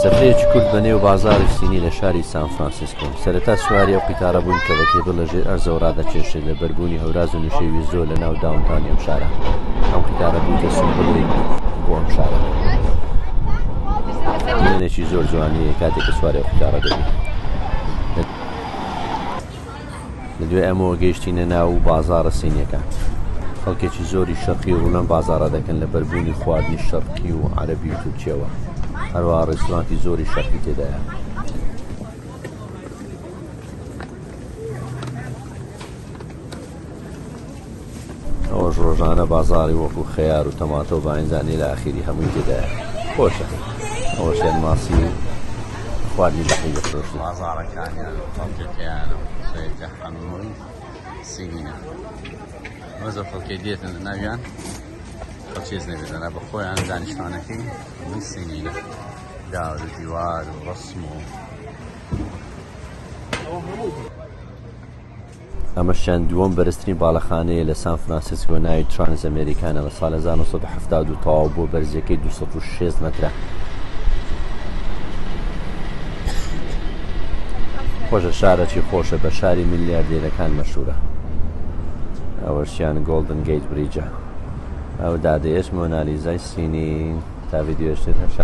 سەفرەیەکی کورت بەنێو بازاری سینی لە شاری سان فرانسیسکۆ. سەرەتا سواری ئەو قیتارە بوون کە بە کێبڵ لەژێر ئەرزەوە ڕادەکێشێت لە بەربوونی هەوراز و نوێژەوی زۆر لە ناو داونتاونی ئەم شارە. ئەم قیتارە بوویتە سیمبۆڵێک بۆ ئەم شارە. وێنێکی زۆر جوانیە کاتێک کە سواری ئەو قیتارە دەبێت. لە دوای ئەمەوە گەیشتینە ناو بازاڕە سینیەکە. خەڵکێکی زۆری شەرقی و ڕوو لەم بازاڕە دەکەن لە بەربوونی خواردنی شەرقی و عەرەبی و تورکیەوە. هەروەها ڕێستۆرانتی زۆری شەرقی تێدایە. ئەوەش ڕۆژانە بازاڕی وەکو خەیار و تەماتە و باینزانی لە ئاخیری هەمووی تێدایە. خۆشە ئەوەش یان ماسی و خواردنی بەقی دەفرۆشن. بازاڕەکانیان خەڵکێکیانە خەیەکە هەمووی سینیە. وەزە خەڵکێ دێتن لە ناویان خەڵکێز نەبێتەنە بە خۆیان دانیشتوانەکەی هەمووی سینیە. داور و دیوار و ڕەسم و ئەمەشیان دووەم بەرزترین باڵەخانەیە لە سان فرانسیسکۆ ناوی ترانس ئەمریکانە لە ساڵ 1970 تەواو بۆ بەرزیەکەی 206 مەترە. خۆشە شارێکی خۆشە بە شاری میلیاردێرەکان مەشهورە. ئەوەشیان گۆڵدن گەیت بریجە. ئەو دادەیەش مۆنالیزای سینی تا ڤیدیۆشتێت هەشە